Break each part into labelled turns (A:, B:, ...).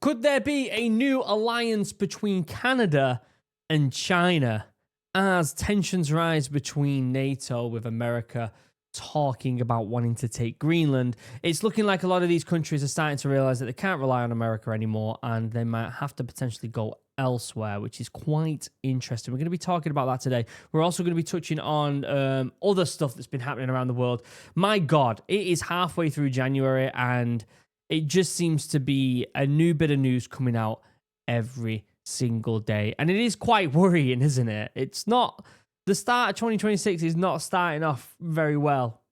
A: Could there be a new alliance between Canada and China as tensions rise between NATO with America talking about wanting to take Greenland? It's looking like a lot of these countries are starting to realize that they can't rely on America anymore and they might have to potentially go elsewhere, which is quite interesting. We're going to be talking about that today. We're also going to be touching on other stuff that's been happening around the world. My God, it is halfway through January and it just seems to be a new bit of news coming out every single day. And it is quite worrying, isn't it? It's not, the start of 2026 is not starting off very well,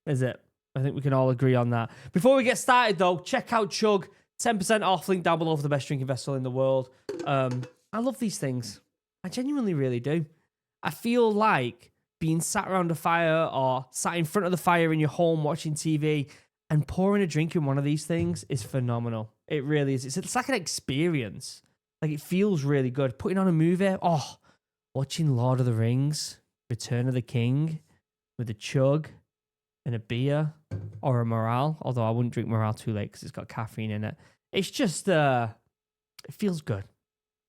A: is it? I think we can all agree on that. Before we get started though, check out Chug. 10% off, link down below for the best drinking vessel in the world. I love these things. I genuinely really do. I feel like being sat around a fire or sat in front of the fire in your home watching TV and pouring a drink in one of these things is phenomenal. It really is. It's like an experience. Like, it feels really good. Putting on a movie. Oh, watching Lord of the Rings, Return of the King with a chug and a beer or a Morale. Although I wouldn't drink Morale too late because it's got caffeine in it. It's just, it feels good.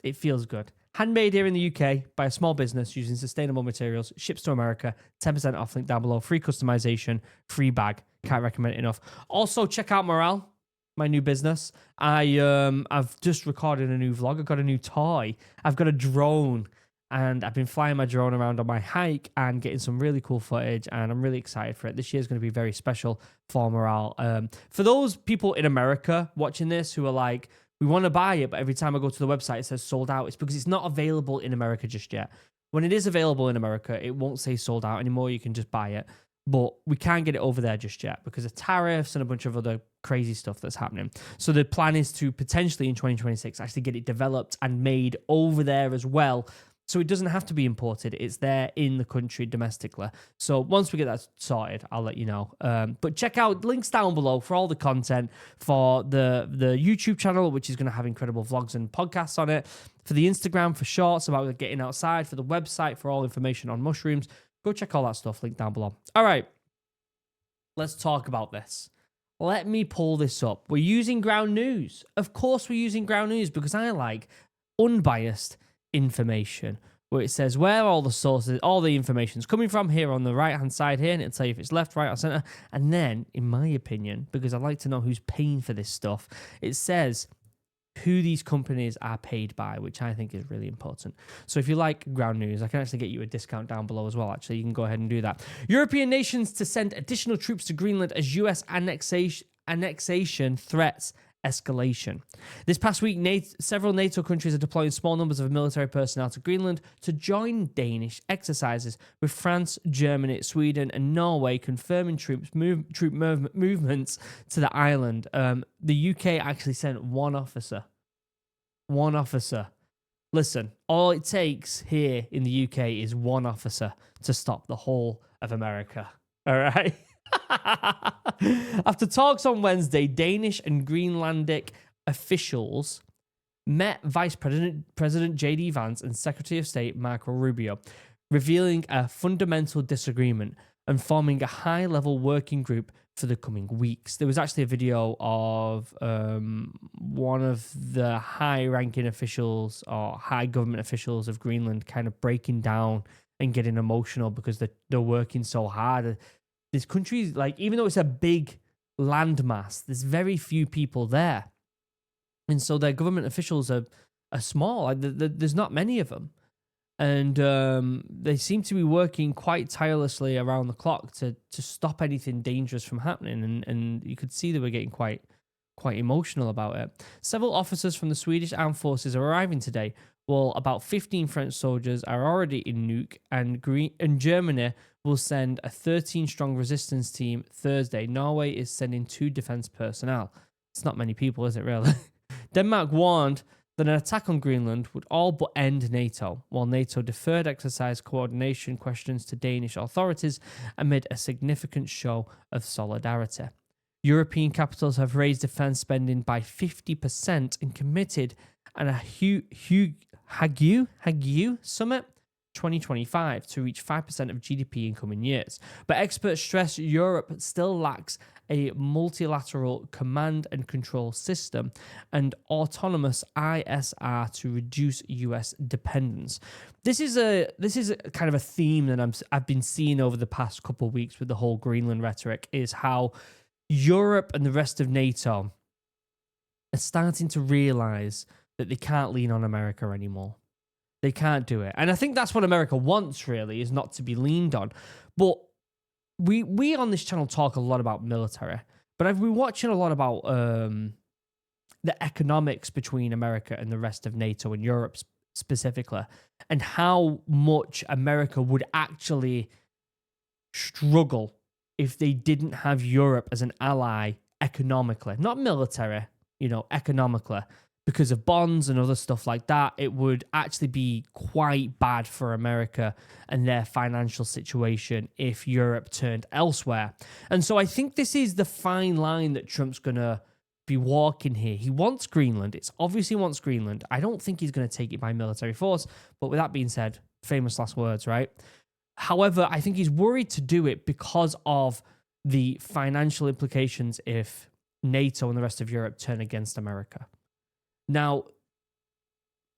A: It feels good. Handmade here in the UK by a small business using sustainable materials. Ships to America. 10% off, link down below. Free customization, free bag. Can't recommend it enough. Also, check out Morale, my new business. I've just recorded a new vlog. I've got a new toy. I've got a drone. And I've been flying my drone around on my hike and getting some really cool footage. And I'm really excited for it. This year is going to be very special for Morale. For those people in America watching this who are like, we want to buy it, but every time I go to the website, it says sold out. It's because it's not available in America just yet. When it is available in America, it won't say sold out anymore. You can just buy it. But we can't get it over there just yet because of tariffs and a bunch of other crazy stuff that's happening. So the plan is to potentially in 2026 actually get it developed and made over there as well. So it doesn't have to be imported. It's there in the country domestically. So once we get that sorted, I'll let you know. But check out links down below for all the content for the YouTube channel, which is going to have incredible vlogs and podcasts on it. For the Instagram, for shorts about getting outside. For the website, for all information on mushrooms. Go check all that stuff, link down below. All right, let's talk about this. Let me pull this up. We're using Ground News. Of course we're using Ground News because I like unbiased information where it says where all the sources, all the information's coming from here on the right-hand side here, and it'll tell you if it's left, right, or center. And then, in my opinion, because I like to know who's paying for this stuff, it says who these companies are paid by, which I think is really important. So if you like Ground News, I can actually get you a discount down below as well. Actually, you can go ahead and do that. European nations to send additional troops to Greenland as US annexation threats escalation. This past week, several NATO countries are deploying small numbers of military personnel to Greenland to join Danish exercises, with France, Germany, Sweden, and Norway confirming troop movements to the island. The UK actually sent one officer. One officer. Listen, all it takes here in the UK is one officer to stop the whole of America. All right? After talks on Wednesday, Danish and Greenlandic officials met Vice President J.D. Vance and Secretary of State Marco Rubio, revealing a fundamental disagreement and forming a high-level working group for the coming weeks. There was actually a video of one of the high-ranking officials or high government officials of Greenland kind of breaking down and getting emotional because they're working so hard. This country, like, even though it's a big landmass, there's very few people there. And so their government officials are small. Like, there's not many of them. And they seem to be working quite tirelessly around the clock to stop anything dangerous from happening. And you could see they were getting quite emotional about it. Several officers from the Swedish Armed Forces are arriving today, while about 15 French soldiers are already in Nuuk, and Germany will send a 13-strong resistance team Thursday. Norway is sending 2 defense personnel. It's not many people, is it really? Denmark warned that an attack on Greenland would all but end NATO, while NATO deferred exercise coordination questions to Danish authorities amid a significant show of solidarity. European capitals have raised defense spending by 50% and committed, and a Hague summit 2025 to reach 5% of GDP in coming years. But experts stress Europe still lacks a multilateral command and control system and autonomous ISR to reduce US dependence. This is a kind of a theme that I've been seeing over the past couple of weeks with the whole Greenland rhetoric, is how Europe and the rest of NATO are starting to realize that they can't lean on America anymore. They can't do it. And I think that's what America wants, really, is not to be leaned on. But we on this channel talk a lot about military, but I've been watching a lot about the economics between America and the rest of NATO and Europe specifically, and how much America would actually struggle if they didn't have Europe as an ally economically, not military, economically. Because of bonds and other stuff like that, it would actually be quite bad for America and their financial situation if Europe turned elsewhere. And so I think this is the fine line that Trump's going to be walking here. He wants Greenland. It's obviously wants Greenland. I don't think he's going to take it by military force. But with that being said, famous last words, right? However, I think he's worried to do it because of the financial implications if NATO and the rest of Europe turn against America. Now,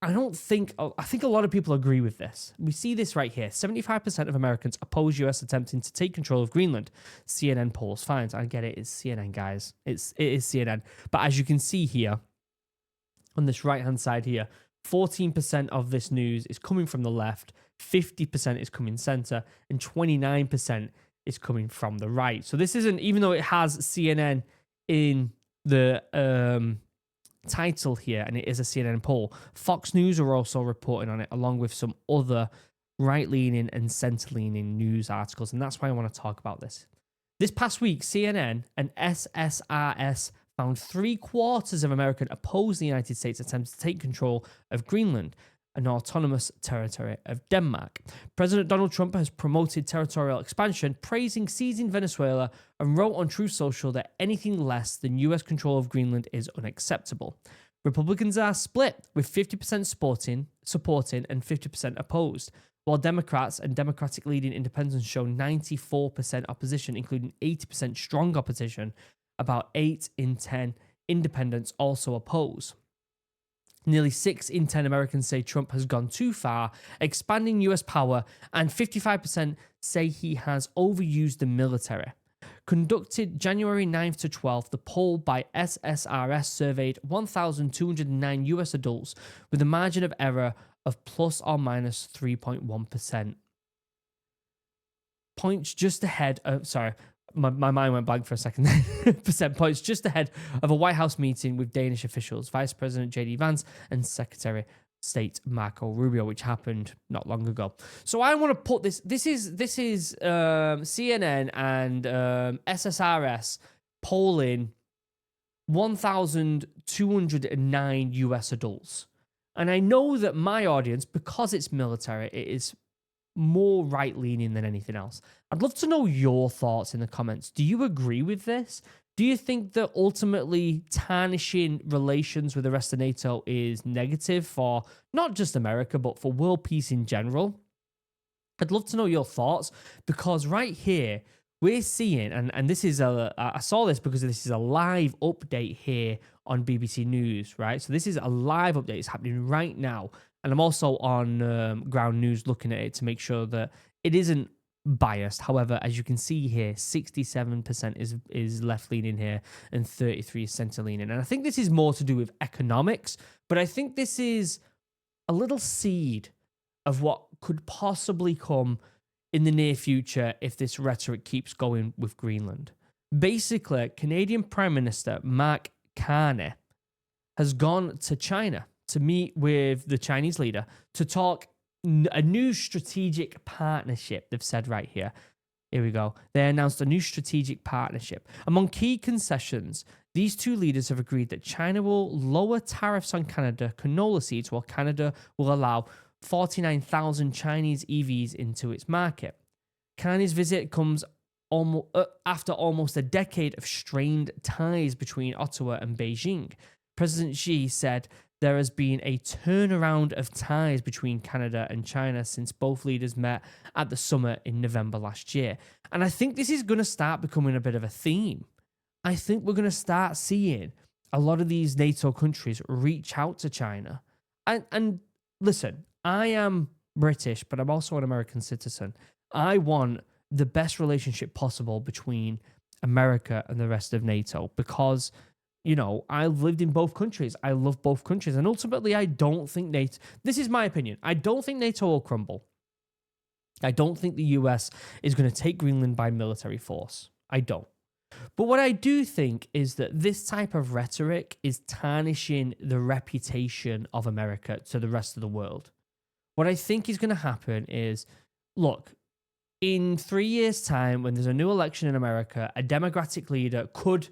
A: I think a lot of people agree with this. We see this right here. 75% of Americans oppose US attempting to take control of Greenland. CNN polls. Fine, I get it. It's CNN, guys. It is CNN. But as you can see here, on this right-hand side here, 14% of this news is coming from the left, 50% is coming center, and 29% is coming from the right. So this isn't, even though it has CNN in the title here, and it is a CNN poll, Fox News are also reporting on it, along with some other right-leaning and center-leaning news articles, and that's why I want to talk about this. This past week, CNN and SSRS found 3/4 of Americans oppose the United States' attempts to take control of Greenland, an autonomous territory of Denmark. President Donald Trump has promoted territorial expansion, praising seizing Venezuela, and wrote on Truth Social that anything less than US control of Greenland is unacceptable. Republicans are split, with 50% supporting and 50% opposed, while Democrats and Democratic-leading independents show 94% opposition, including 80% strong opposition. About 8 in 10 independents also oppose. Nearly 6 in 10 Americans say Trump has gone too far, expanding US power, and 55% say he has overused the military. Conducted January 9th to 12th, the poll by SSRS surveyed 1,209 US adults with a margin of error of plus or minus 3.1%. Points just ahead of, my mind went blank for a second. Percent points just ahead of a White House meeting with Danish officials, Vice President J.D. Vance and Secretary of State Marco Rubio, which happened not long ago. So I want to put this. This is CNN and SSRS polling 1,209 US adults, and I know that my audience, because it's military, it is more right-leaning than anything else. I'd love to know your thoughts in the comments. Do you agree with this? Do you think that ultimately tarnishing relations with the rest of NATO is negative for not just America, but for world peace in general? I'd love to know your thoughts, because right here, we're seeing, and this is I saw this because this is a live update here on BBC News, right? So this is a live update. It's happening right now. And I'm also on Ground News looking at it to make sure that it isn't biased. However, as you can see here, 67% is left-leaning here and 33% is center-leaning. And I think this is more to do with economics, but I think this is a little seed of what could possibly come in the near future if this rhetoric keeps going with Greenland. Basically, Canadian Prime Minister Mark Carney has gone to China to meet with the Chinese leader to talk a new strategic partnership. They've said right here. Here we go. They announced a new strategic partnership. Among key concessions, these two leaders have agreed that China will lower tariffs on Canada canola seeds, while Canada will allow 49,000 Chinese EVs into its market. Carney's visit comes after almost a decade of strained ties between Ottawa and Beijing. President Xi said there has been a turnaround of ties between Canada and China since both leaders met at the summit in November last year. And I think this is going to start becoming a bit of a theme. I think we're going to start seeing a lot of these NATO countries reach out to China. And listen, I am British, but I'm also an American citizen. I want the best relationship possible between America and the rest of NATO because, you know, I lived in both countries. I love both countries. And ultimately, I don't think NATO, this is my opinion, I don't think NATO will crumble. I don't think the US is going to take Greenland by military force. I don't. But what I do think is that this type of rhetoric is tarnishing the reputation of America to the rest of the world. What I think is going to happen is, look, in 3 years' time, when there's a new election in America, a Democratic leader could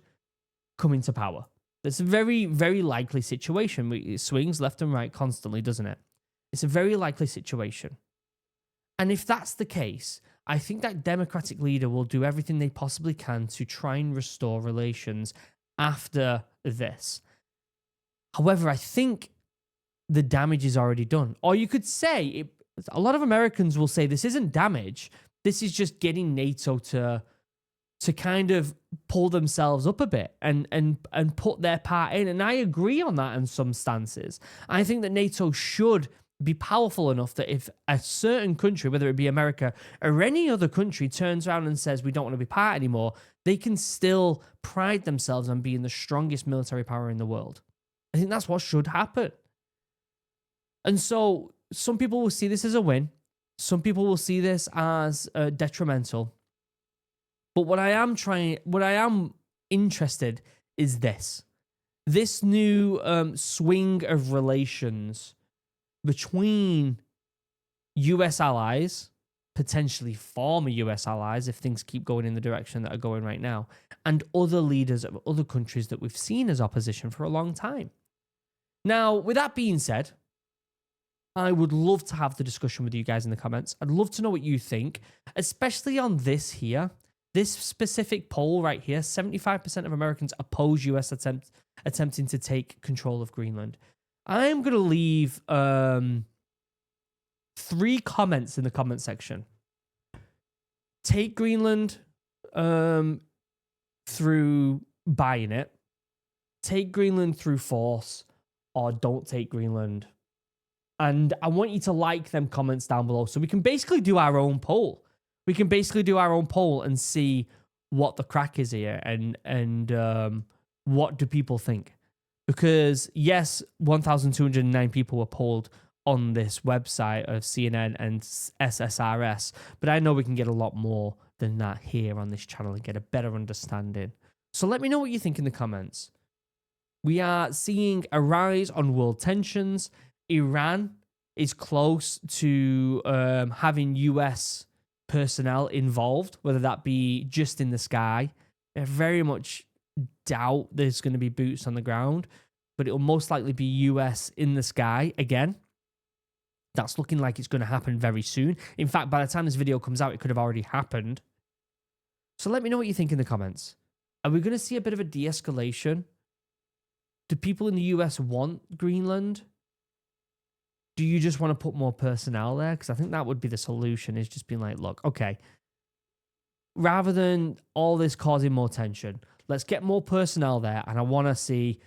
A: come into power. It's a very, very likely situation. It swings left and right constantly, doesn't it? It's a very likely situation. And if that's the case, I think that Democratic leader will do everything they possibly can to try and restore relations after this. However, I think the damage is already done. Or you could say, a lot of Americans will say this isn't damage. This is just getting NATO to kind of pull themselves up a bit and put their part in. And I agree on that in some stances. I think that NATO should be powerful enough that if a certain country, whether it be America or any other country, turns around and says we don't want to be part anymore, they can still pride themselves on being the strongest military power in the world. I think that's what should happen. And so some people will see this as a win. Some people will see this as detrimental. But what I am interested is this new swing of relations between US allies, potentially former US allies, if things keep going in the direction that are going right now, and other leaders of other countries that we've seen as opposition for a long time. Now, with that being said, I would love to have the discussion with you guys in the comments. I'd love to know what you think, especially on this here. This specific poll right here, 75% of Americans oppose US attempting to take control of Greenland. I'm going to leave 3 comments in the comment section. Take Greenland through buying it. Take Greenland through force, or don't take Greenland. And I want you to like them comments down below so we can basically do our own poll. We can basically do our own poll and see what the crack is here and what do people think. Because yes, 1,209 people were polled on this website of CNN and SSRS, but I know we can get a lot more than that here on this channel and get a better understanding. So let me know what you think in the comments. We are seeing a rise on world tensions. Iran is close to having US personnel involved, whether that be just in the sky. I very much doubt there's going to be boots on the ground, but it will most likely be US in the sky again. That's looking like it's going to happen very soon. In fact, by the time this video comes out, it could have already happened. So let me know what you think in the comments. Are we going to see a bit of a de-escalation? Do people in the US want Greenland? Do you just want to put more personnel there? Because I think that would be the solution, is just being like, look, okay, rather than all this causing more tension, let's get more personnel there. And I want to see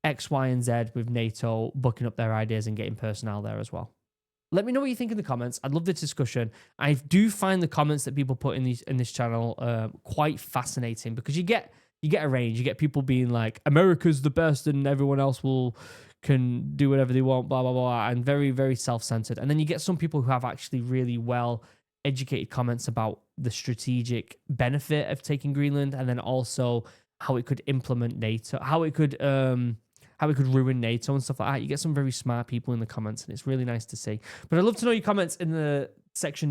A: X, Y, and Z with NATO booking up their ideas and getting personnel there as well. Let me know what you think in the comments. I'd love the discussion. I do find the comments that people put in this channel quite fascinating, because you get a range. You get people being like, America's the best and everyone else can do whatever they want, blah, blah, blah, and very, very self-centered. And then you get some people who have actually really well-educated comments about the strategic benefit of taking Greenland, and then also how it could implement NATO, how it could ruin NATO and stuff like that. You get some very smart people in the comments, and it's really nice to see. But I'd love to know your comments in the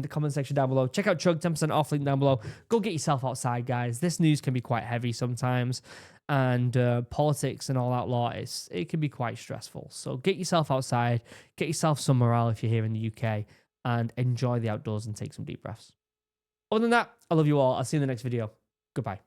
A: comment section down below. Check out Chug, 10% off, link down below. Go get yourself outside, guys. This news can be quite heavy sometimes, and politics and all that lot, it can be quite stressful. So get yourself outside, get yourself some morale if you're here in the UK, and enjoy the outdoors and take some deep breaths. Other than that, I love you all. I'll see you in the next video. Goodbye.